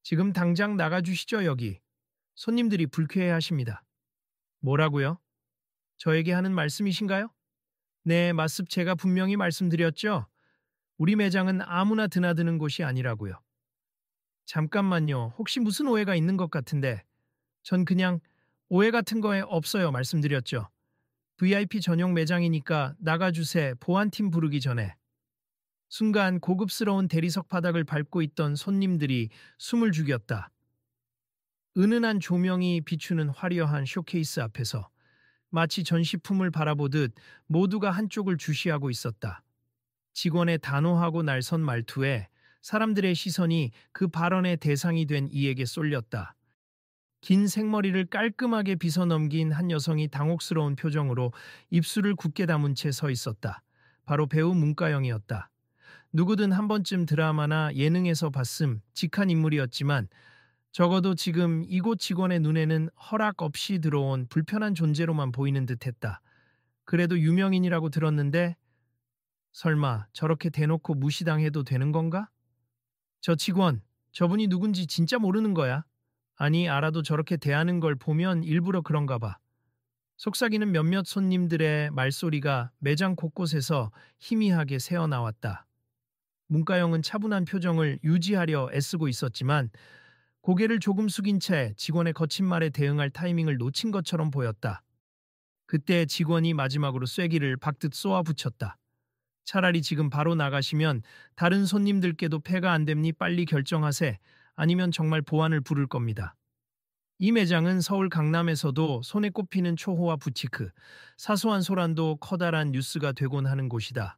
지금 당장 나가주시죠, 여기. 손님들이 불쾌해하십니다. 뭐라고요? 저에게 하는 말씀이신가요? 네, 맞습 제가 분명히 말씀드렸죠. 우리 매장은 아무나 드나드는 곳이 아니라고요. 잠깐만요. 혹시 무슨 오해가 있는 것 같은데. 전 그냥 오해 같은 거에 없어요. 말씀드렸죠. VIP 전용 매장이니까 나가주세 보안팀 부르기 전에. 순간 고급스러운 대리석 바닥을 밟고 있던 손님들이 숨을 죽였다. 은은한 조명이 비추는 화려한 쇼케이스 앞에서 마치 전시품을 바라보듯 모두가 한쪽을 주시하고 있었다. 직원의 단호하고 날선 말투에 사람들의 시선이 그 발언의 대상이 된 이에게 쏠렸다. 긴 생머리를 깔끔하게 빗어 넘긴 한 여성이 당혹스러운 표정으로 입술을 굳게 다문 채 서 있었다. 바로 배우 문가영이었다. 누구든 한 번쯤 드라마나 예능에서 봤음 직한 인물이었지만 적어도 지금 이곳 직원의 눈에는 허락 없이 들어온 불편한 존재로만 보이는 듯했다. 그래도 유명인이라고 들었는데 설마 저렇게 대놓고 무시당해도 되는 건가? 저 직원, 저분이 누군지 진짜 모르는 거야? 아니, 알아도 저렇게 대하는 걸 보면 일부러 그런가 봐. 속삭이는 몇몇 손님들의 말소리가 매장 곳곳에서 희미하게 새어나왔다. 문가영은 차분한 표정을 유지하려 애쓰고 있었지만 고개를 조금 숙인 채 직원의 거친 말에 대응할 타이밍을 놓친 것처럼 보였다. 그때 직원이 마지막으로 쐐기를 박듯 쏘아붙였다. 차라리 지금 바로 나가시면 다른 손님들께도 폐가 안 됩니 빨리 결정하세. 아니면 정말 보안을 부를 겁니다. 이 매장은 서울 강남에서도 손에 꼽히는 초호화 부티크, 사소한 소란도 커다란 뉴스가 되곤 하는 곳이다.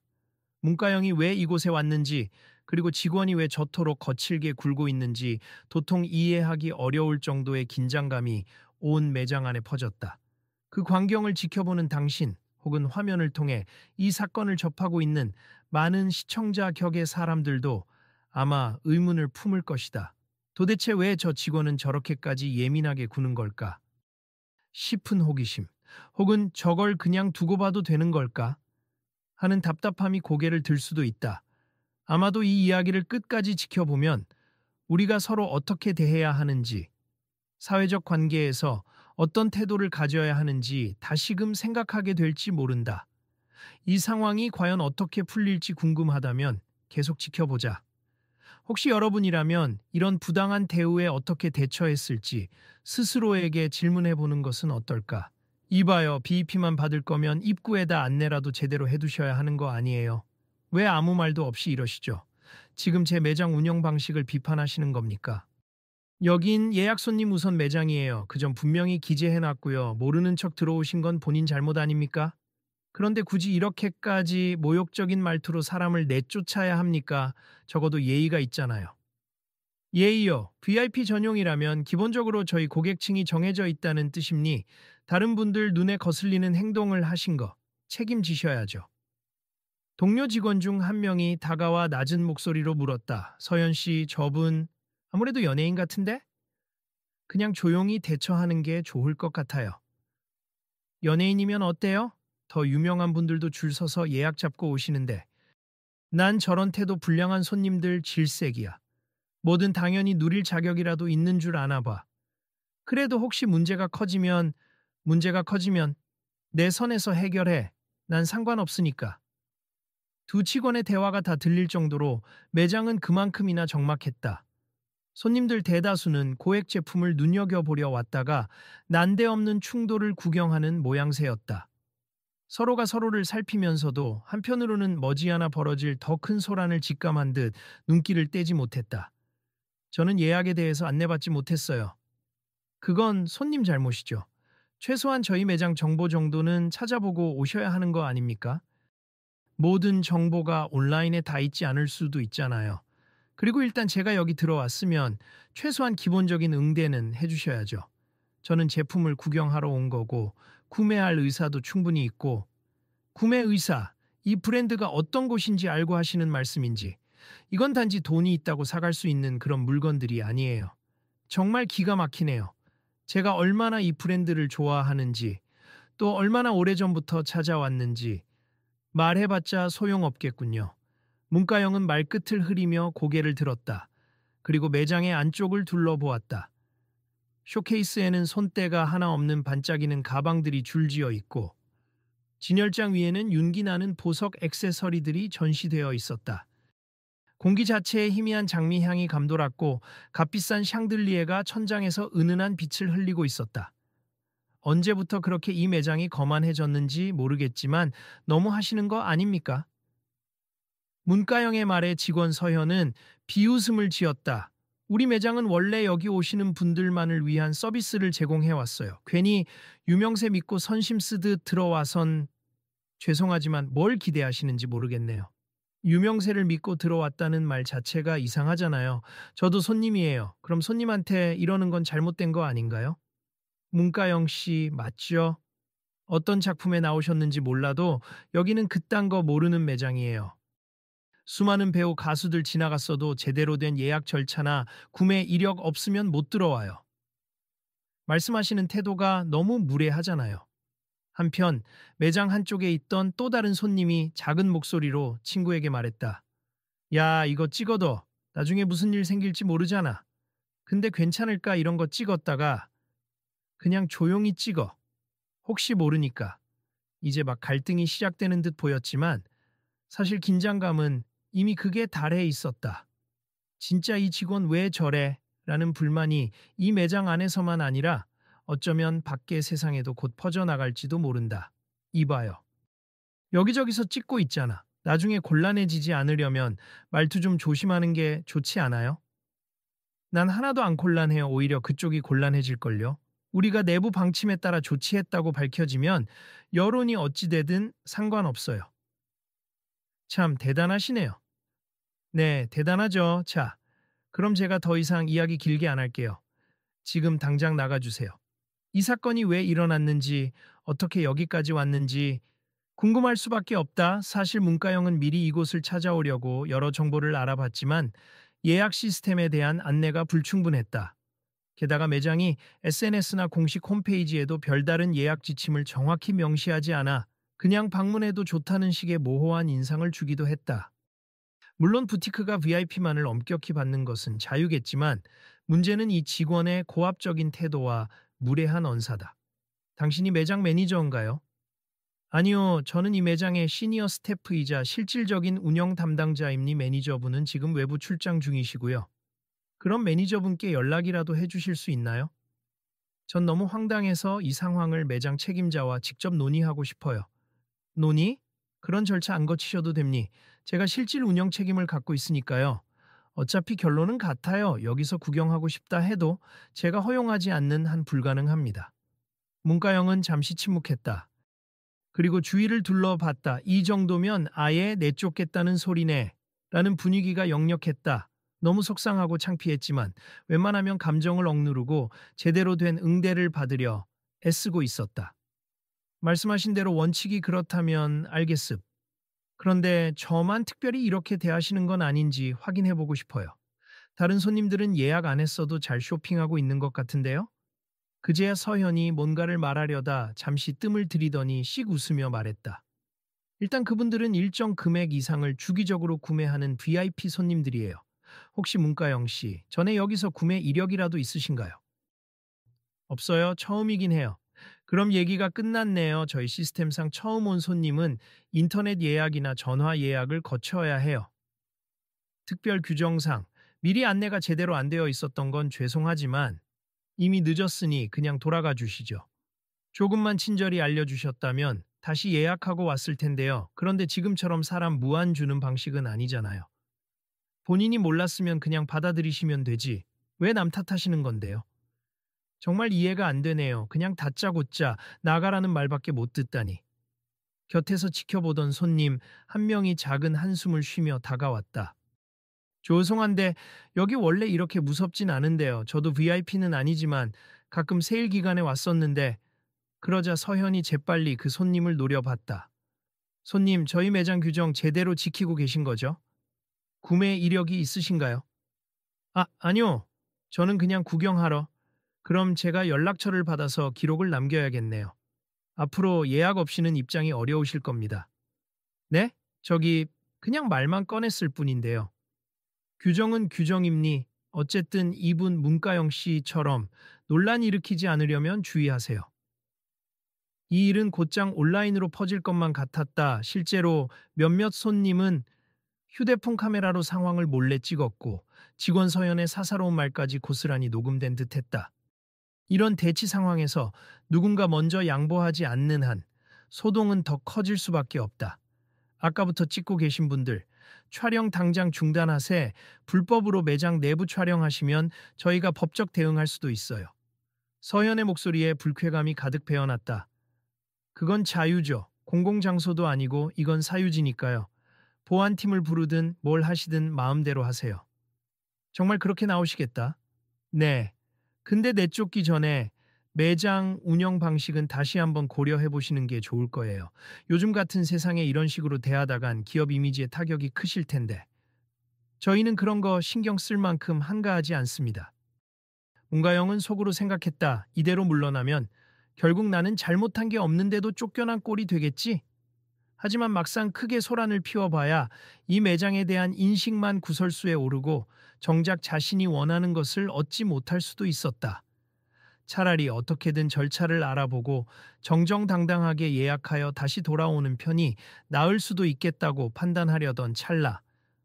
문가영이 왜 이곳에 왔는지, 그리고 직원이 왜 저토록 거칠게 굴고 있는지 도통 이해하기 어려울 정도의 긴장감이 온 매장 안에 퍼졌다. 그 광경을 지켜보는 당신 혹은 화면을 통해 이 사건을 접하고 있는 많은 시청자 격의 사람들도 아마 의문을 품을 것이다. 도대체 왜 저 직원은 저렇게까지 예민하게 구는 걸까? 싶은 호기심, 혹은 저걸 그냥 두고 봐도 되는 걸까? 하는 답답함이 고개를 들 수도 있다. 아마도 이 이야기를 끝까지 지켜보면 우리가 서로 어떻게 대해야 하는지, 사회적 관계에서 어떤 태도를 가져야 하는지 다시금 생각하게 될지 모른다. 이 상황이 과연 어떻게 풀릴지 궁금하다면 계속 지켜보자. 혹시 여러분이라면 이런 부당한 대우에 어떻게 대처했을지 스스로에게 질문해 보는 것은 어떨까? 이봐요, BEP만 받을 거면 입구에다 안내라도 제대로 해두셔야 하는 거 아니에요? 왜 아무 말도 없이 이러시죠? 지금 제 매장 운영 방식을 비판하시는 겁니까? 여긴 예약 손님 우선 매장이에요. 그 점 분명히 기재해놨고요. 모르는 척 들어오신 건 본인 잘못 아닙니까? 그런데 굳이 이렇게까지 모욕적인 말투로 사람을 내쫓아야 합니까? 적어도 예의가 있잖아요. 예의요. VIP 전용이라면 기본적으로 저희 고객층이 정해져 있다는 뜻입니? 다른 분들 눈에 거슬리는 행동을 하신 거 책임지셔야죠. 동료 직원 중 한 명이 다가와 낮은 목소리로 물었다. 서연 씨, 저분 아무래도 연예인 같은데? 그냥 조용히 대처하는 게 좋을 것 같아요. 연예인이면 어때요? 더 유명한 분들도 줄 서서 예약 잡고 오시는데. 난 저런 태도 불량한 손님들 질색이야. 뭐든 당연히 누릴 자격이라도 있는 줄 아나 봐. 그래도 혹시 문제가 커지면 내 선에서 해결해. 난 상관없으니까. 두 직원의 대화가 다 들릴 정도로 매장은 그만큼이나 적막했다. 손님들 대다수는 고액 제품을 눈여겨보려 왔다가 난데없는 충돌을 구경하는 모양새였다. 서로가 서로를 살피면서도 한편으로는 머지않아 벌어질 더 큰 소란을 직감한 듯 눈길을 떼지 못했다. 저는 예약에 대해서 안내받지 못했어요. 그건 손님 잘못이죠. 최소한 저희 매장 정보 정도는 찾아보고 오셔야 하는 거 아닙니까? 모든 정보가 온라인에 다 있지 않을 수도 있잖아요. 그리고 일단 제가 여기 들어왔으면 최소한 기본적인 응대는 해주셔야죠. 저는 제품을 구경하러 온 거고 구매할 의사도 충분히 있고, 구매 의사, 이 브랜드가 어떤 곳인지 알고 하시는 말씀인지, 이건 단지 돈이 있다고 사갈 수 있는 그런 물건들이 아니에요. 정말 기가 막히네요. 제가 얼마나 이 브랜드를 좋아하는지, 또 얼마나 오래전부터 찾아왔는지 말해봤자 소용없겠군요. 문가영은 말끝을 흐리며 고개를 들었다. 그리고 매장의 안쪽을 둘러보았다. 쇼케이스에는 손때가 하나 없는 반짝이는 가방들이 줄지어 있고 진열장 위에는 윤기 나는 보석 액세서리들이 전시되어 있었다. 공기 자체에 희미한 장미향이 감돌았고 값비싼 샹들리에가 천장에서 은은한 빛을 흘리고 있었다. 언제부터 그렇게 이 매장이 거만해졌는지 모르겠지만 너무 하시는 거 아닙니까? 문가영의 말에 직원 서현은 비웃음을 지었다. 우리 매장은 원래 여기 오시는 분들만을 위한 서비스를 제공해왔어요. 괜히 유명세 믿고 선심 쓰듯 들어와선 죄송하지만 뭘 기대하시는지 모르겠네요. 유명세를 믿고 들어왔다는 말 자체가 이상하잖아요. 저도 손님이에요. 그럼 손님한테 이러는 건 잘못된 거 아닌가요? 문가영 씨 맞죠? 어떤 작품에 나오셨는지 몰라도 여기는 그딴 거 모르는 매장이에요. 수많은 배우 가수들 지나갔어도 제대로 된 예약 절차나 구매 이력 없으면 못 들어와요. 말씀하시는 태도가 너무 무례하잖아요. 한편 매장 한쪽에 있던 또 다른 손님이 작은 목소리로 친구에게 말했다. 야, 이거 찍어둬. 나중에 무슨 일 생길지 모르잖아. 근데 괜찮을까 이런 거 찍었다가 그냥 조용히 찍어. 혹시 모르니까. 이제 막 갈등이 시작되는 듯 보였지만 사실 긴장감은 이미 극에 달해 있었다. 진짜 이 직원 왜 저래? 라는 불만이 이 매장 안에서만 아니라 어쩌면 밖의 세상에도 곧 퍼져나갈지도 모른다. 이봐요. 여기저기서 찍고 있잖아. 나중에 곤란해지지 않으려면 말투 좀 조심하는 게 좋지 않아요? 난 하나도 안 곤란해요. 오히려 그쪽이 곤란해질걸요. 우리가 내부 방침에 따라 조치했다고 밝혀지면 여론이 어찌되든 상관없어요. 참 대단하시네요. 네, 대단하죠. 자, 그럼 제가 더 이상 이야기 길게 안 할게요. 지금 당장 나가주세요. 이 사건이 왜 일어났는지, 어떻게 여기까지 왔는지 궁금할 수밖에 없다. 사실 문가영은 미리 이곳을 찾아오려고 여러 정보를 알아봤지만 예약 시스템에 대한 안내가 불충분했다. 게다가 매장이 SNS나 공식 홈페이지에도 별다른 예약 지침을 정확히 명시하지 않아 그냥 방문해도 좋다는 식의 모호한 인상을 주기도 했다. 물론 부티크가 VIP만을 엄격히 받는 것은 자유겠지만 문제는 이 직원의 고압적인 태도와 무례한 언사다. 당신이 매장 매니저인가요? 아니요, 저는 이 매장의 시니어 스태프이자 실질적인 운영 담당자입니. 매니저분은 지금 외부 출장 중이시고요. 그럼 매니저분께 연락이라도 해주실 수 있나요? 전 너무 황당해서 이 상황을 매장 책임자와 직접 논의하고 싶어요. 논의? 그런 절차 안 거치셔도 됩니. 제가 실질 운영 책임을 갖고 있으니까요. 어차피 결론은 같아요. 여기서 구경하고 싶다 해도 제가 허용하지 않는 한 불가능합니다. 문가영은 잠시 침묵했다. 그리고 주위를 둘러봤다. 이 정도면 아예 내쫓겠다는 소리네. 라는 분위기가 역력했다. 너무 속상하고 창피했지만 웬만하면 감정을 억누르고 제대로 된 응대를 받으려 애쓰고 있었다. 말씀하신 대로 원칙이 그렇다면 알겠습. 그런데 저만 특별히 이렇게 대하시는 건 아닌지 확인해보고 싶어요. 다른 손님들은 예약 안 했어도 잘 쇼핑하고 있는 것 같은데요? 그제야 서현이 뭔가를 말하려다 잠시 뜸을 들이더니 씩 웃으며 말했다. 일단 그분들은 일정 금액 이상을 주기적으로 구매하는 VIP 손님들이에요. 혹시 문가영 씨, 전에 여기서 구매 이력이라도 있으신가요? 없어요. 처음이긴 해요. 그럼 얘기가 끝났네요. 저희 시스템상 처음 온 손님은 인터넷 예약이나 전화 예약을 거쳐야 해요. 특별 규정상 미리 안내가 제대로 안 되어 있었던 건 죄송하지만 이미 늦었으니 그냥 돌아가 주시죠. 조금만 친절히 알려주셨다면 다시 예약하고 왔을 텐데요. 그런데 지금처럼 사람 무한 주는 방식은 아니잖아요. 본인이 몰랐으면 그냥 받아들이시면 되지. 왜 남 탓하시는 건데요? 정말 이해가 안 되네요. 그냥 다짜고짜 나가라는 말밖에 못 듣다니. 곁에서 지켜보던 손님 한 명이 작은 한숨을 쉬며 다가왔다. 죄송한데 여기 원래 이렇게 무섭진 않은데요. 저도 VIP는 아니지만 가끔 세일 기간에 왔었는데 그러자 서현이 재빨리 그 손님을 노려봤다. 손님, 저희 매장 규정 제대로 지키고 계신 거죠? 구매 이력이 있으신가요? 아니요. 저는 그냥 구경하러. 그럼 제가 연락처를 받아서 기록을 남겨야겠네요. 앞으로 예약 없이는 입장이 어려우실 겁니다. 네? 저기 그냥 말만 꺼냈을 뿐인데요. 규정은 규정입니. 어쨌든 이분 문가영 씨처럼 논란 일으키지 않으려면 주의하세요. 이 일은 곧장 온라인으로 퍼질 것만 같았다. 실제로 몇몇 손님은 휴대폰 카메라로 상황을 몰래 찍었고 직원 서연의 사사로운 말까지 고스란히 녹음된 듯했다. 이런 대치 상황에서 누군가 먼저 양보하지 않는 한 소동은 더 커질 수밖에 없다. 아까부터 찍고 계신 분들, 촬영 당장 중단하세. 불법으로 매장 내부 촬영하시면 저희가 법적 대응할 수도 있어요. 서현의 목소리에 불쾌감이 가득 배어났다. 그건 자유죠. 공공장소도 아니고 이건 사유지니까요. 보안팀을 부르든 뭘 하시든 마음대로 하세요. 정말 그렇게 나오시겠다? 네. 근데 내쫓기 전에 매장 운영 방식은 다시 한번 고려해 보시는 게 좋을 거예요. 요즘 같은 세상에 이런 식으로 대하다간 기업 이미지에 타격이 크실 텐데. 저희는 그런 거 신경 쓸 만큼 한가하지 않습니다. 문가영은 속으로 생각했다. 이대로 물러나면 결국 나는 잘못한 게 없는데도 쫓겨난 꼴이 되겠지? 하지만 막상 크게 소란을 피워봐야 이 매장에 대한 인식만 구설수에 오르고 정작 자신이 원하는 것을 얻지 못할 수도 있었다. 차라리 어떻게든 절차를 알아보고 정정당당하게 예약하여 다시 돌아오는 편이 나을 수도 있겠다고 판단하려던 찰나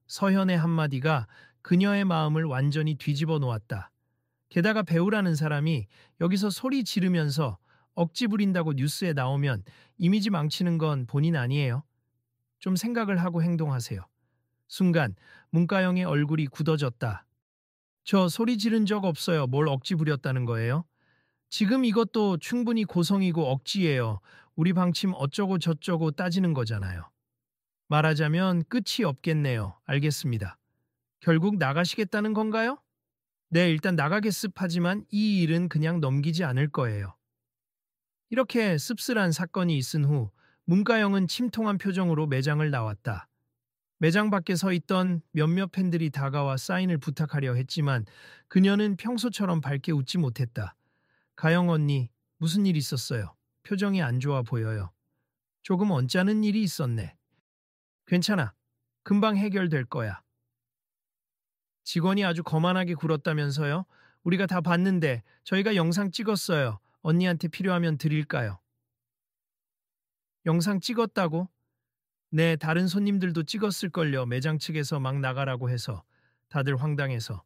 서현의 한마디가 그녀의 마음을 완전히 뒤집어 놓았다. 게다가 배우라는 사람이 여기서 소리 지르면서 억지 부린다고 뉴스에 나오면 이미지 망치는 건 본인 아니에요? 좀 생각을 하고 행동하세요. 순간 문가영의 얼굴이 굳어졌다. 저 소리 지른 적 없어요. 뭘 억지 부렸다는 거예요? 지금 이것도 충분히 고성이고 억지예요. 우리 방침 어쩌고 저쩌고 따지는 거잖아요. 말하자면 끝이 없겠네요. 알겠습니다. 결국 나가시겠다는 건가요? 네, 일단 나가겠습 하지만 이 일은 그냥 넘기지 않을 거예요. 이렇게 씁쓸한 사건이 있은 후 문가영은 침통한 표정으로 매장을 나왔다. 매장 밖에 서 있던 몇몇 팬들이 다가와 사인을 부탁하려 했지만 그녀는 평소처럼 밝게 웃지 못했다. 가영 언니, 무슨 일 있었어요? 표정이 안 좋아 보여요. 조금 언짢은 일이 있었네. 괜찮아. 금방 해결될 거야. 직원이 아주 거만하게 굴었다면서요? 우리가 다 봤는데 저희가 영상 찍었어요. 언니한테 필요하면 드릴까요? 영상 찍었다고? 네, 다른 손님들도 찍었을걸요. 매장 측에서 막 나가라고 해서. 다들 황당해서.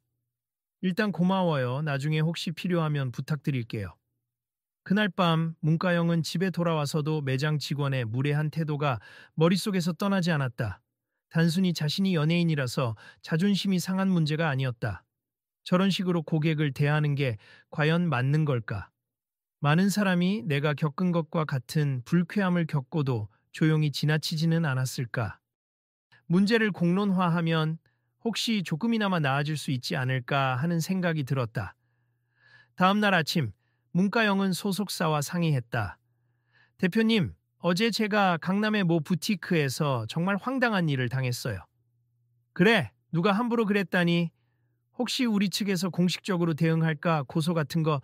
일단 고마워요. 나중에 혹시 필요하면 부탁드릴게요. 그날 밤 문가영은 집에 돌아와서도 매장 직원의 무례한 태도가 머릿속에서 떠나지 않았다. 단순히 자신이 연예인이라서 자존심이 상한 문제가 아니었다. 저런 식으로 고객을 대하는 게 과연 맞는 걸까? 많은 사람이 내가 겪은 것과 같은 불쾌함을 겪고도 조용히 지나치지는 않았을까? 문제를 공론화하면 혹시 조금이나마 나아질 수 있지 않을까 하는 생각이 들었다. 다음 날 아침, 문가영은 소속사와 상의했다. 대표님, 어제 제가 강남의 모 부티크에서 정말 황당한 일을 당했어요. 그래, 누가 함부로 그랬다니? 혹시 우리 측에서 공식적으로 대응할까 고소 같은 거?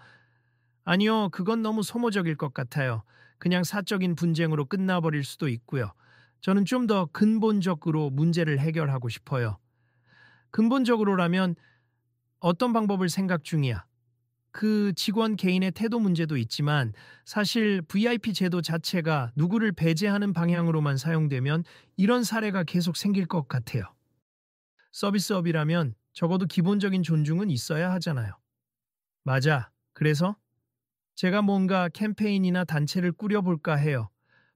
아니요, 그건 너무 소모적일 것 같아요. 그냥 사적인 분쟁으로 끝나버릴 수도 있고요. 저는 좀 더 근본적으로 문제를 해결하고 싶어요. 근본적으로라면 어떤 방법을 생각 중이야? 그 직원 개인의 태도 문제도 있지만 사실 VIP 제도 자체가 누구를 배제하는 방향으로만 사용되면 이런 사례가 계속 생길 것 같아요. 서비스업이라면 적어도 기본적인 존중은 있어야 하잖아요. 맞아. 그래서 제가 뭔가 캠페인이나 단체를 꾸려볼까 해요.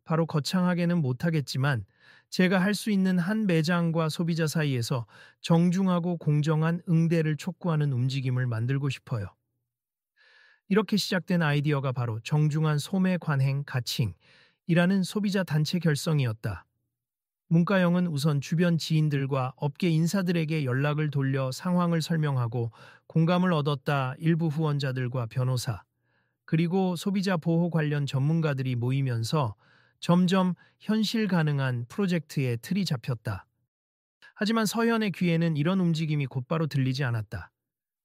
바로 거창하게는 못하겠지만 제가 할 수 있는 한 매장과 소비자 사이에서 정중하고 공정한 응대를 촉구하는 움직임을 만들고 싶어요. 이렇게 시작된 아이디어가 바로 정중한 소매 관행 가칭이라는 소비자 단체 결성이었다. 문가영은 우선 주변 지인들과 업계 인사들에게 연락을 돌려 상황을 설명하고 공감을 얻었다. 일부 후원자들과 변호사, 그리고 소비자 보호 관련 전문가들이 모이면서 점점 현실 가능한 프로젝트의 틀이 잡혔다. 하지만 서현의 귀에는 이런 움직임이 곧바로 들리지 않았다.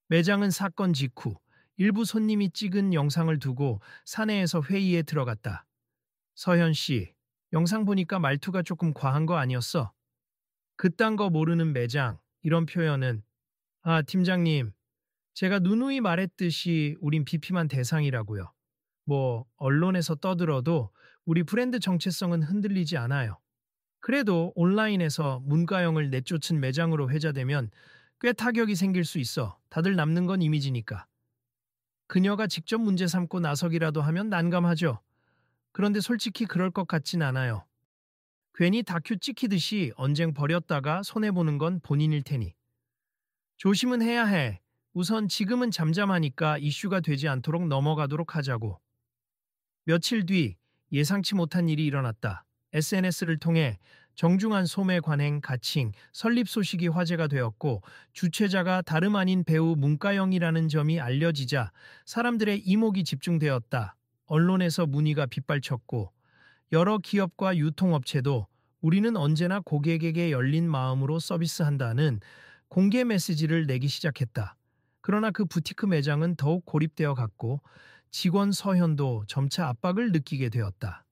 매장은 사건 직후 일부 손님이 찍은 영상을 두고 사내에서 회의에 들어갔다. 서현 씨, 영상 보니까 말투가 조금 과한 거 아니었어? 그딴 거 모르는 매장, 이런 표현은. 아, 팀장님, 제가 누누이 말했듯이 우린 비피만 대상이라고요. 언론에서 떠들어도 우리 브랜드 정체성은 흔들리지 않아요. 그래도 온라인에서 문가영을 내쫓은 매장으로 회자되면 꽤 타격이 생길 수 있어. 다들 남는 건 이미지니까. 그녀가 직접 문제 삼고 나서기라도 하면 난감하죠. 그런데 솔직히 그럴 것 같진 않아요. 괜히 다큐 찍히듯이 언쟁 벌였다가 손해보는 건 본인일 테니. 조심은 해야 해. 우선 지금은 잠잠하니까 이슈가 되지 않도록 넘어가도록 하자고. 며칠 뒤 예상치 못한 일이 일어났다. SNS를 통해 정중한 소매 관행 가칭 설립 소식이 화제가 되었고 주최자가 다름 아닌 배우 문가영이라는 점이 알려지자 사람들의 이목이 집중되었다. 언론에서 문의가 빗발쳤고 여러 기업과 유통업체도 우리는 언제나 고객에게 열린 마음으로 서비스한다는 공개 메시지를 내기 시작했다. 그러나 그 부티크 매장은 더욱 고립되어 갔고 직원 서현도 점차 압박을 느끼게 되었다.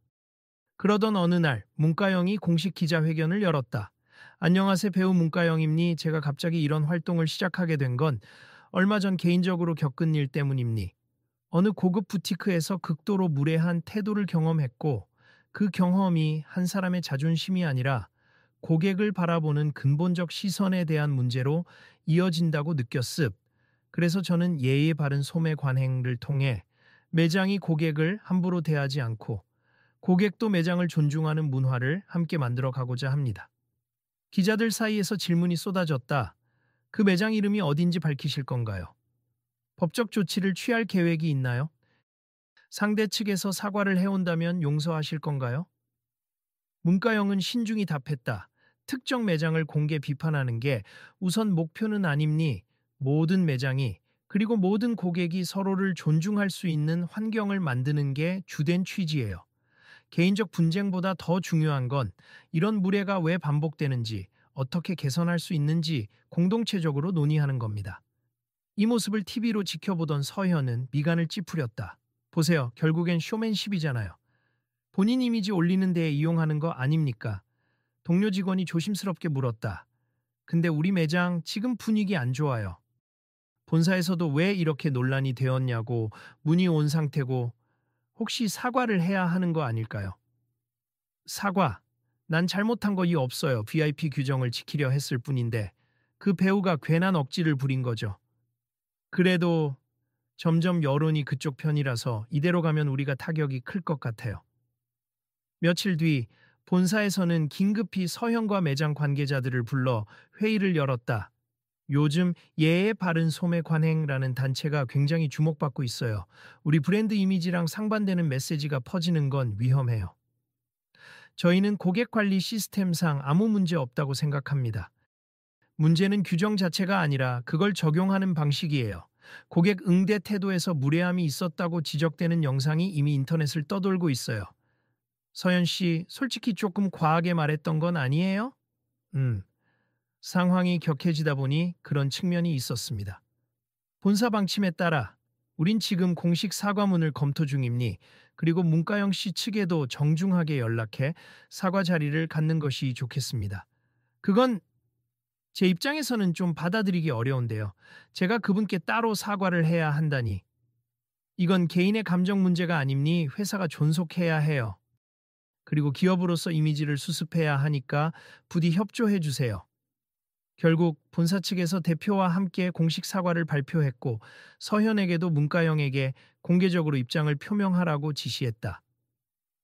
그러던 어느 날 문가영이 공식 기자회견을 열었다. 안녕하세요, 배우 문가영입니. 제가 갑자기 이런 활동을 시작하게 된 건 얼마 전 개인적으로 겪은 일 때문입니. 어느 고급 부티크에서 극도로 무례한 태도를 경험했고 그 경험이 한 사람의 자존심이 아니라 고객을 바라보는 근본적 시선에 대한 문제로 이어진다고 느꼈습. 그래서 저는 예의 바른 소매 관행을 통해 매장이 고객을 함부로 대하지 않고 고객도 매장을 존중하는 문화를 함께 만들어 가고자 합니다. 기자들 사이에서 질문이 쏟아졌다. 그 매장 이름이 어딘지 밝히실 건가요? 법적 조치를 취할 계획이 있나요? 상대 측에서 사과를 해온다면 용서하실 건가요? 문가영은 신중히 답했다. 특정 매장을 공개 비판하는 게 우선 목표는 아닙니. 모든 매장이 그리고 모든 고객이 서로를 존중할 수 있는 환경을 만드는 게 주된 취지예요. 개인적 분쟁보다 더 중요한 건 이런 무례가 왜 반복되는지, 어떻게 개선할 수 있는지 공동체적으로 논의하는 겁니다. 이 모습을 TV로 지켜보던 서현은 미간을 찌푸렸다. 보세요. 결국엔 쇼맨십이잖아요. 본인 이미지 올리는 데에 이용하는 거 아닙니까? 동료 직원이 조심스럽게 물었다. 근데 우리 매장 지금 분위기 안 좋아요. 본사에서도 왜 이렇게 논란이 되었냐고 문의 온 상태고 혹시 사과를 해야 하는 거 아닐까요? 사과. 난 잘못한 거 없어요. VIP 규정을 지키려 했을 뿐인데 그 배우가 괜한 억지를 부린 거죠. 그래도 점점 여론이 그쪽 편이라서 이대로 가면 우리가 타격이 클 것 같아요. 며칠 뒤 본사에서는 긴급히 서현과 매장 관계자들을 불러 회의를 열었다. 요즘 예의 바른 소매 관행이라는 단체가 굉장히 주목받고 있어요. 우리 브랜드 이미지랑 상반되는 메시지가 퍼지는 건 위험해요. 저희는 고객 관리 시스템상 아무 문제 없다고 생각합니다. 문제는 규정 자체가 아니라 그걸 적용하는 방식이에요. 고객 응대 태도에서 무례함이 있었다고 지적되는 영상이 이미 인터넷을 떠돌고 있어요. 서현 씨, 솔직히 조금 과하게 말했던 건 아니에요? 상황이 격해지다 보니 그런 측면이 있었습니다. 본사 방침에 따라 우린 지금 공식 사과문을 검토 중입니. 그리고 문가영 씨 측에도 정중하게 연락해 사과 자리를 갖는 것이 좋겠습니다. 그건 제 입장에서는 좀 받아들이기 어려운데요. 제가 그분께 따로 사과를 해야 한다니. 이건 개인의 감정 문제가 아닙니. 회사가 존속해야 해요. 그리고 기업으로서 이미지를 수습해야 하니까 부디 협조해 주세요. 결국 본사 측에서 대표와 함께 공식 사과를 발표했고 서현에게도 문가영에게 공개적으로 입장을 표명하라고 지시했다.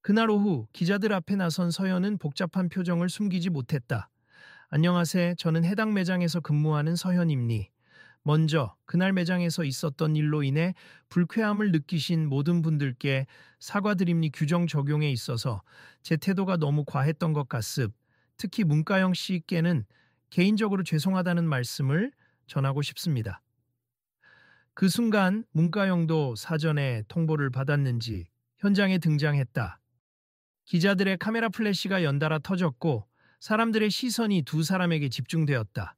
그날 오후 기자들 앞에 나선 서현은 복잡한 표정을 숨기지 못했다. 안녕하세요. 저는 해당 매장에서 근무하는 서현입니. 먼저 그날 매장에서 있었던 일로 인해 불쾌함을 느끼신 모든 분들께 사과드립니. 규정 적용에 있어서 제 태도가 너무 과했던 것 같습. 특히 문가영 씨께는 개인적으로 죄송하다는 말씀을 전하고 싶습니다. 그 순간 문가영도 사전에 통보를 받았는지 현장에 등장했다. 기자들의 카메라 플래시가 연달아 터졌고 사람들의 시선이 두 사람에게 집중되었다.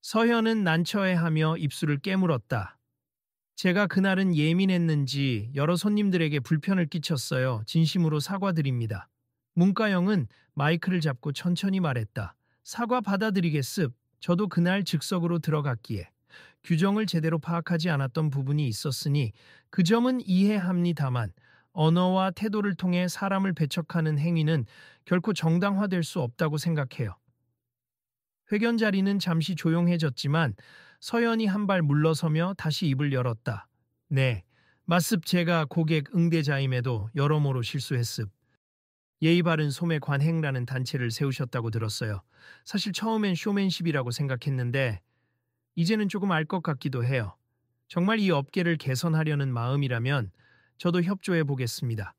서현은 난처해하며 입술을 깨물었다. 제가 그날은 예민했는지 여러 손님들에게 불편을 끼쳤어요. 진심으로 사과드립니다. 문가영은 마이크를 잡고 천천히 말했다. 사과 받아드리겠습. 저도 그날 즉석으로 들어갔기에. 규정을 제대로 파악하지 않았던 부분이 있었으니 그 점은 이해합니다만 언어와 태도를 통해 사람을 배척하는 행위는 결코 정당화될 수 없다고 생각해요. 회견 자리는 잠시 조용해졌지만 서연이 한 발 물러서며 다시 입을 열었다. 네, 맞습 제가 고객 응대자임에도 여러모로 실수했습. 예의 바른 소매 관행라는 단체를 세우셨다고 들었어요. 사실 처음엔 쇼맨십이라고 생각했는데 이제는 조금 알 것 같기도 해요. 정말 이 업계를 개선하려는 마음이라면 저도 협조해 보겠습니다.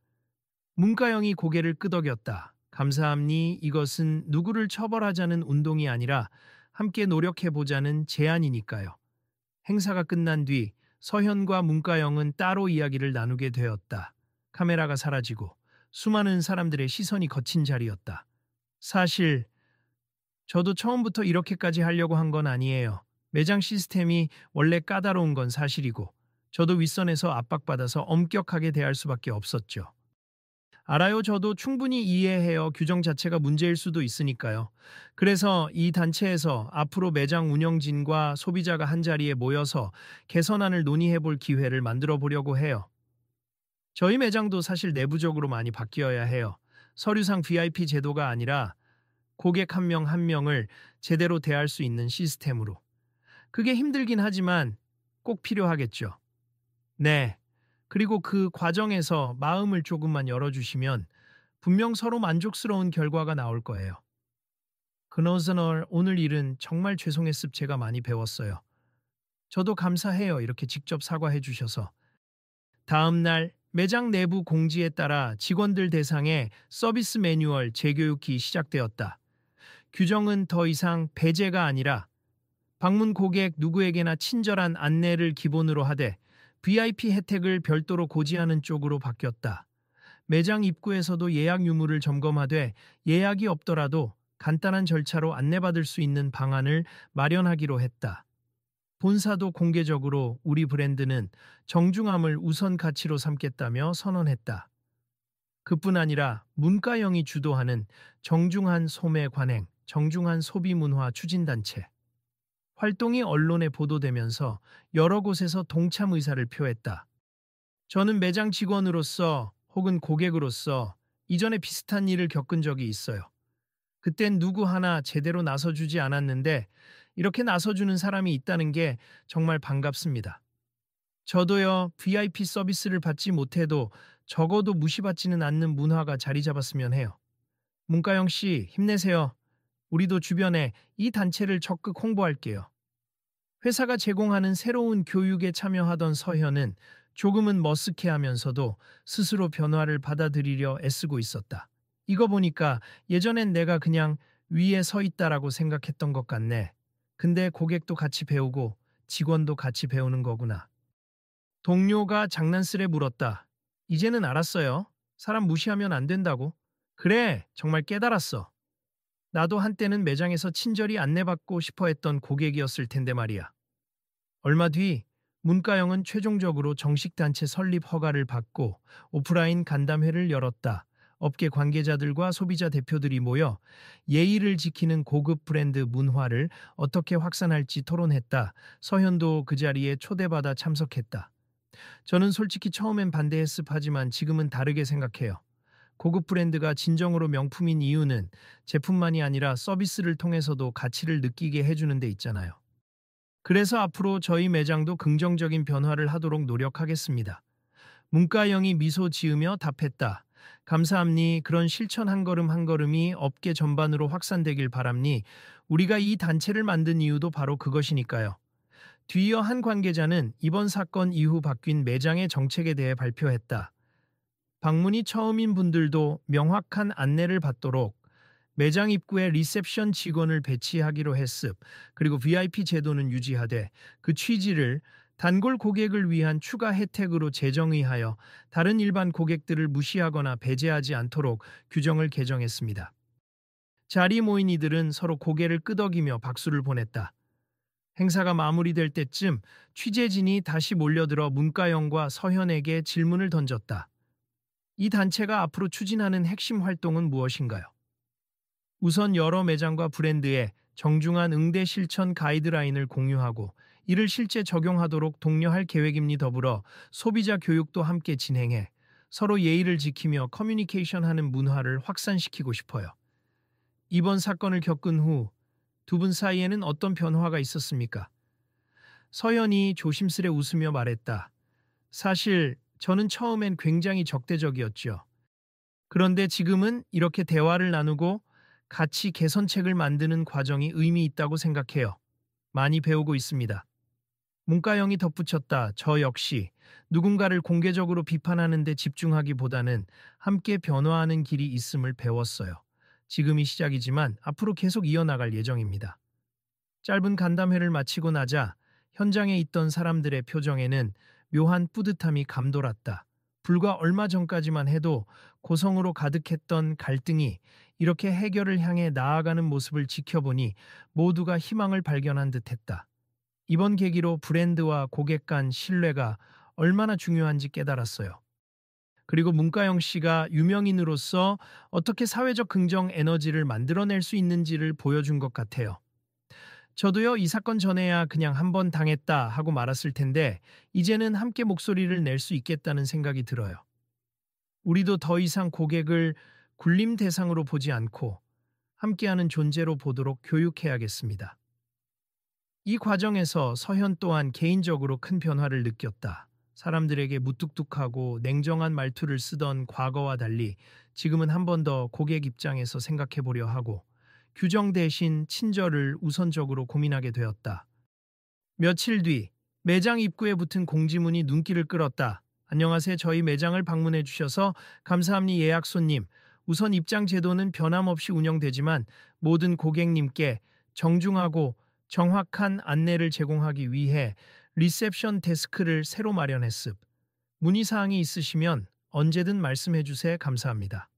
문가영이 고개를 끄덕였다. 감사합니. 이것은 누구를 처벌하자는 운동이 아니라 함께 노력해 보자는 제안이니까요. 행사가 끝난 뒤 서현과 문가영은 따로 이야기를 나누게 되었다. 카메라가 사라지고 수많은 사람들의 시선이 거친 자리였다. 사실 저도 처음부터 이렇게까지 하려고 한 건 아니에요. 매장 시스템이 원래 까다로운 건 사실이고 저도 윗선에서 압박받아서 엄격하게 대할 수밖에 없었죠. 알아요. 저도 충분히 이해해요. 규정 자체가 문제일 수도 있으니까요. 그래서 이 단체에서 앞으로 매장 운영진과 소비자가 한자리에 모여서 개선안을 논의해 볼 기회를 만들어 보려고 해요. 저희 매장도 사실 내부적으로 많이 바뀌어야 해요. 서류상 VIP 제도가 아니라 고객 한 명 한 명을 제대로 대할 수 있는 시스템으로. 그게 힘들긴 하지만 꼭 필요하겠죠. 네. 그리고 그 과정에서 마음을 조금만 열어주시면 분명 서로 만족스러운 결과가 나올 거예요. 그나저나 오늘 일은 정말 죄송했습. 제가 많이 배웠어요. 저도 감사해요. 이렇게 직접 사과해 주셔서. 다음 날 매장 내부 공지에 따라 직원들 대상의 서비스 매뉴얼 재교육이 시작되었다. 규정은 더 이상 배제가 아니라 방문 고객 누구에게나 친절한 안내를 기본으로 하되 VIP 혜택을 별도로 고지하는 쪽으로 바뀌었다. 매장 입구에서도 예약 유무를 점검하되 예약이 없더라도 간단한 절차로 안내받을 수 있는 방안을 마련하기로 했다. 본사도 공개적으로 우리 브랜드는 정중함을 우선 가치로 삼겠다며 선언했다. 그뿐 아니라 문가영이 주도하는 정중한 소매 관행, 정중한 소비 문화 추진단체 활동이 언론에 보도되면서 여러 곳에서 동참 의사를 표했다. 저는 매장 직원으로서 혹은 고객으로서 이전에 비슷한 일을 겪은 적이 있어요. 그땐 누구 하나 제대로 나서주지 않았는데 이렇게 나서주는 사람이 있다는 게 정말 반갑습니다. 저도요, VIP 서비스를 받지 못해도 적어도 무시받지는 않는 문화가 자리 잡았으면 해요. 문가영 씨, 힘내세요. 우리도 주변에 이 단체를 적극 홍보할게요. 회사가 제공하는 새로운 교육에 참여하던 서현은 조금은 머쓱해하면서도 스스로 변화를 받아들이려 애쓰고 있었다. 이거 보니까 예전엔 내가 그냥 위에 서 있다라고 생각했던 것 같네. 근데 고객도 같이 배우고 직원도 같이 배우는 거구나. 동료가 장난스레 물었다. 이제는 알았어요. 사람 무시하면 안 된다고. 그래, 정말 깨달았어. 나도 한때는 매장에서 친절히 안내받고 싶어 했던 고객이었을 텐데 말이야. 얼마 뒤 문가영은 최종적으로 정식 단체 설립 허가를 받고 오프라인 간담회를 열었다. 업계 관계자들과 소비자 대표들이 모여 예의를 지키는 고급 브랜드 문화를 어떻게 확산할지 토론했다. 서현도 그 자리에 초대받아 참석했다. 저는 솔직히 처음엔 반대했습 하지만 지금은 다르게 생각해요. 고급 브랜드가 진정으로 명품인 이유는 제품만이 아니라 서비스를 통해서도 가치를 느끼게 해주는 데 있잖아요. 그래서 앞으로 저희 매장도 긍정적인 변화를 하도록 노력하겠습니다. 문가영이 미소 지으며 답했다. 감사합니. 그런 실천 한 걸음 한 걸음이 업계 전반으로 확산되길 바랍니. 우리가 이 단체를 만든 이유도 바로 그것이니까요. 뒤이어 한 관계자는 이번 사건 이후 바뀐 매장의 정책에 대해 발표했다. 방문이 처음인 분들도 명확한 안내를 받도록 매장 입구에 리셉션 직원을 배치하기로 했습. 그리고 VIP 제도는 유지하되 그 취지를 단골 고객을 위한 추가 혜택으로 재정의하여 다른 일반 고객들을 무시하거나 배제하지 않도록 규정을 개정했습니다. 자리 모인 이들은 서로 고개를 끄덕이며 박수를 보냈다. 행사가 마무리될 때쯤 취재진이 다시 몰려들어 문가영과 서현에게 질문을 던졌다. 이 단체가 앞으로 추진하는 핵심 활동은 무엇인가요? 우선 여러 매장과 브랜드에 정중한 응대 실천 가이드라인을 공유하고 이를 실제 적용하도록 독려할 계획입니다. 더불어 소비자 교육도 함께 진행해 서로 예의를 지키며 커뮤니케이션하는 문화를 확산시키고 싶어요. 이번 사건을 겪은 후 두 분 사이에는 어떤 변화가 있었습니까? 서연이 조심스레 웃으며 말했다. 사실 저는 처음엔 굉장히 적대적이었죠. 그런데 지금은 이렇게 대화를 나누고 같이 개선책을 만드는 과정이 의미 있다고 생각해요. 많이 배우고 있습니다. 문과영이 덧붙였다. 저 역시 누군가를 공개적으로 비판하는 데 집중하기보다는 함께 변화하는 길이 있음을 배웠어요. 지금이 시작이지만 앞으로 계속 이어나갈 예정입니다. 짧은 간담회를 마치고 나자 현장에 있던 사람들의 표정에는 묘한 뿌듯함이 감돌았다. 불과 얼마 전까지만 해도 고성으로 가득했던 갈등이 이렇게 해결을 향해 나아가는 모습을 지켜보니 모두가 희망을 발견한 듯했다. 이번 계기로 브랜드와 고객 간 신뢰가 얼마나 중요한지 깨달았어요. 그리고 문가영 씨가 유명인으로서 어떻게 사회적 긍정 에너지를 만들어낼 수 있는지를 보여준 것 같아요. 저도요, 이 사건 전에야 그냥 한 번 당했다 하고 말았을 텐데 이제는 함께 목소리를 낼 수 있겠다는 생각이 들어요. 우리도 더 이상 고객을 굴림 대상으로 보지 않고 함께하는 존재로 보도록 교육해야겠습니다. 이 과정에서 서현 또한 개인적으로 큰 변화를 느꼈다. 사람들에게 무뚝뚝하고 냉정한 말투를 쓰던 과거와 달리 지금은 한 번 더 고객 입장에서 생각해 보려 하고 규정 대신 친절을 우선적으로 고민하게 되었다. 며칠 뒤 매장 입구에 붙은 공지문이 눈길을 끌었다. 안녕하세요. 저희 매장을 방문해 주셔서 감사합니다. 예약 손님. 우선 입장 제도는 변함없이 운영되지만 모든 고객님께 정중하고 정확한 안내를 제공하기 위해 리셉션 데스크를 새로 마련했습. 문의사항이 있으시면 언제든 말씀해 주세요. 감사합니다.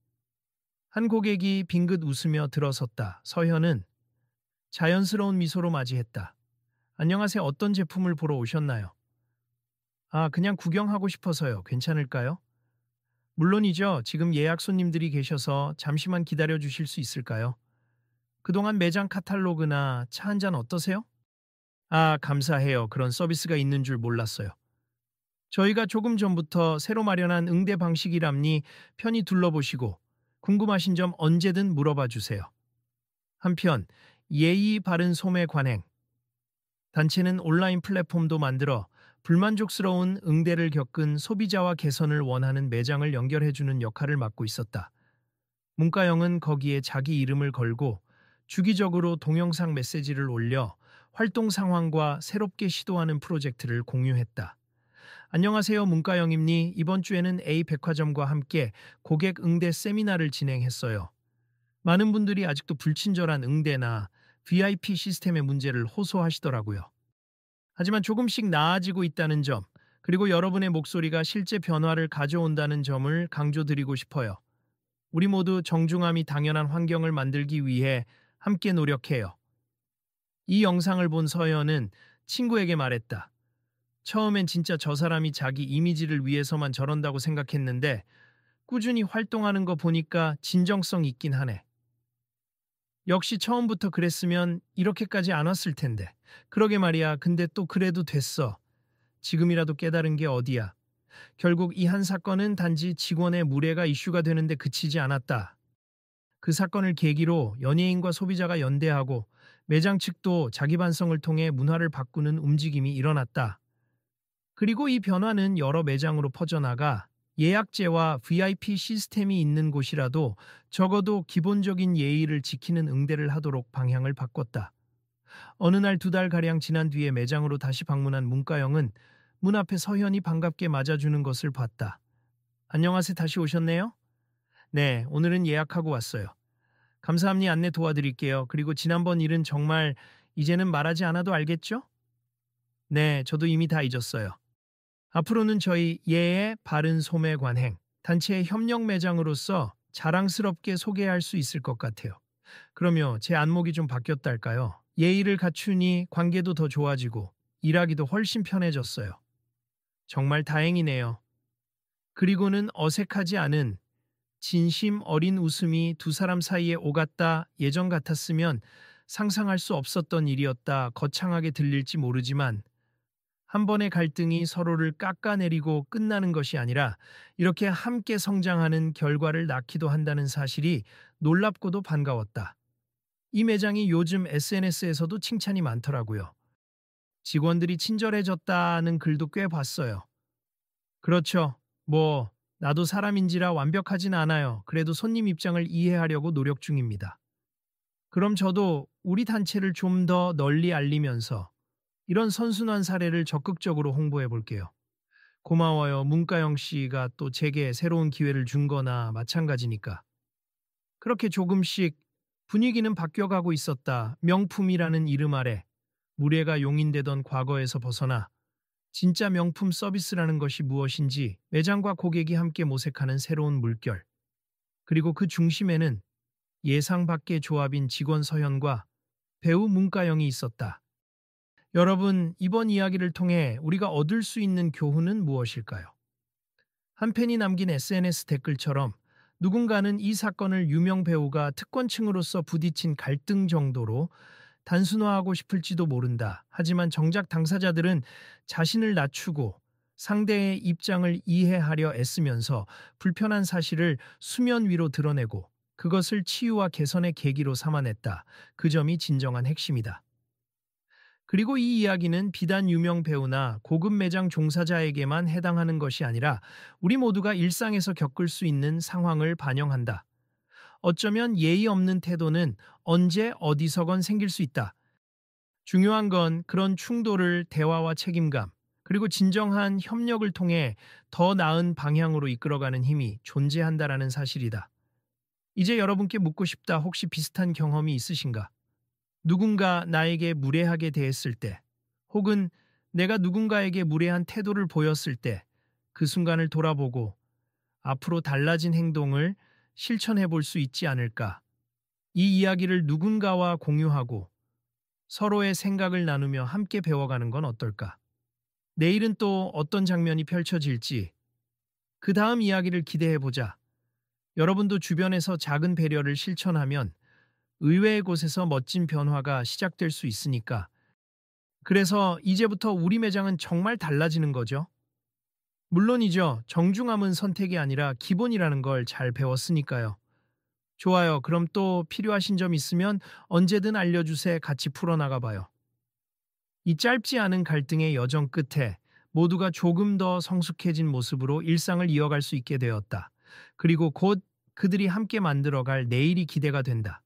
한 고객이 빙긋 웃으며 들어섰다. 서현은 자연스러운 미소로 맞이했다. 안녕하세요. 어떤 제품을 보러 오셨나요? 아, 그냥 구경하고 싶어서요. 괜찮을까요? 물론이죠. 지금 예약 손님들이 계셔서 잠시만 기다려 주실 수 있을까요? 그동안 매장 카탈로그나 차 한잔 어떠세요? 아, 감사해요. 그런 서비스가 있는 줄 몰랐어요. 저희가 조금 전부터 새로 마련한 응대 방식이랍니 편히 둘러보시고 궁금하신 점 언제든 물어봐 주세요. 한편 예의 바른 소매 관행. 단체는 온라인 플랫폼도 만들어 불만족스러운 응대를 겪은 소비자와 개선을 원하는 매장을 연결해주는 역할을 맡고 있었다. 문가영은 거기에 자기 이름을 걸고 주기적으로 동영상 메시지를 올려 활동 상황과 새롭게 시도하는 프로젝트를 공유했다. 안녕하세요. 문가영입니. 이번 주에는 A 백화점과 함께 고객 응대 세미나를 진행했어요. 많은 분들이 아직도 불친절한 응대나 VIP 시스템의 문제를 호소하시더라고요. 하지만 조금씩 나아지고 있다는 점, 그리고 여러분의 목소리가 실제 변화를 가져온다는 점을 강조드리고 싶어요. 우리 모두 정중함이 당연한 환경을 만들기 위해 함께 노력해요. 이 영상을 본 서연은 친구에게 말했다. 처음엔 진짜 저 사람이 자기 이미지를 위해서만 저런다고 생각했는데 꾸준히 활동하는 거 보니까 진정성 있긴 하네. 역시 처음부터 그랬으면 이렇게까지 안 왔을 텐데. 그러게 말이야. 근데 또 그래도 됐어. 지금이라도 깨달은 게 어디야. 결국 이 한 사건은 단지 직원의 무례가 이슈가 되는데 그치지 않았다. 그 사건을 계기로 연예인과 소비자가 연대하고 매장 측도 자기 반성을 통해 문화를 바꾸는 움직임이 일어났다. 그리고 이 변화는 여러 매장으로 퍼져나가 예약제와 VIP 시스템이 있는 곳이라도 적어도 기본적인 예의를 지키는 응대를 하도록 방향을 바꿨다. 어느 날 2달가량 지난 뒤에 매장으로 다시 방문한 문가영은 문 앞에 서현이 반갑게 맞아주는 것을 봤다. 안녕하세요. 다시 오셨네요? 네, 오늘은 예약하고 왔어요. 감사합니다. 안내 도와드릴게요. 그리고 지난번 일은 정말 이제는 말하지 않아도 알겠죠? 네, 저도 이미 다 잊었어요. 앞으로는 저희 예의 바른 소매 관행, 단체의 협력 매장으로서 자랑스럽게 소개할 수 있을 것 같아요. 그러며 제 안목이 좀 바뀌었달까요? 예의를 갖추니 관계도 더 좋아지고 일하기도 훨씬 편해졌어요. 정말 다행이네요. 그리고는 어색하지 않은 진심 어린 웃음이 두 사람 사이에 오갔다. 예전 같았으면 상상할 수 없었던 일이었다. 거창하게 들릴지 모르지만 한 번의 갈등이 서로를 깎아내리고 끝나는 것이 아니라 이렇게 함께 성장하는 결과를 낳기도 한다는 사실이 놀랍고도 반가웠다. 이 매장이 요즘 SNS에서도 칭찬이 많더라고요. 직원들이 친절해졌다는 글도 꽤 봤어요. 그렇죠. 나도 사람인지라 완벽하진 않아요. 그래도 손님 입장을 이해하려고 노력 중입니다. 그럼 저도 우리 단체를 좀 더 널리 알리면서 이런 선순환 사례를 적극적으로 홍보해 볼게요. 고마워요. 문가영 씨가 또 제게 새로운 기회를 준 거나 마찬가지니까. 그렇게 조금씩 분위기는 바뀌어가고 있었다. 명품이라는 이름 아래 무례가 용인되던 과거에서 벗어나 진짜 명품 서비스라는 것이 무엇인지 매장과 고객이 함께 모색하는 새로운 물결. 그리고 그 중심에는 예상 밖의 조합인 직원 서현과 배우 문가영이 있었다. 여러분, 이번 이야기를 통해 우리가 얻을 수 있는 교훈은 무엇일까요? 한 팬이 남긴 SNS 댓글처럼 누군가는 이 사건을 유명 배우가 특권층으로서 부딪힌 갈등 정도로 단순화하고 싶을지도 모른다. 하지만 정작 당사자들은 자신을 낮추고 상대의 입장을 이해하려 애쓰면서 불편한 사실을 수면 위로 드러내고 그것을 치유와 개선의 계기로 삼아냈다. 그 점이 진정한 핵심이다. 그리고 이 이야기는 비단 유명 배우나 고급 매장 종사자에게만 해당하는 것이 아니라 우리 모두가 일상에서 겪을 수 있는 상황을 반영한다. 어쩌면 예의 없는 태도는 언제 어디서건 생길 수 있다. 중요한 건 그런 충돌을 대화와 책임감, 그리고 진정한 협력을 통해 더 나은 방향으로 이끌어가는 힘이 존재한다라는 사실이다. 이제 여러분께 묻고 싶다. 혹시 비슷한 경험이 있으신가? 누군가 나에게 무례하게 대했을 때, 혹은 내가 누군가에게 무례한 태도를 보였을 때, 그 순간을 돌아보고 앞으로 달라진 행동을 실천해 볼 수 있지 않을까? 이 이야기를 누군가와 공유하고 서로의 생각을 나누며 함께 배워가는 건 어떨까? 내일은 또 어떤 장면이 펼쳐질지 그 다음 이야기를 기대해 보자. 여러분도 주변에서 작은 배려를 실천하면 의외의 곳에서 멋진 변화가 시작될 수 있으니까. 그래서 이제부터 우리 매장은 정말 달라지는 거죠. 물론이죠. 정중함은 선택이 아니라 기본이라는 걸 잘 배웠으니까요. 좋아요. 그럼 또 필요하신 점 있으면 언제든 알려주세요. 같이 풀어나가 봐요. 이 짧지 않은 갈등의 여정 끝에 모두가 조금 더 성숙해진 모습으로 일상을 이어갈 수 있게 되었다. 그리고 곧 그들이 함께 만들어갈 내일이 기대가 된다.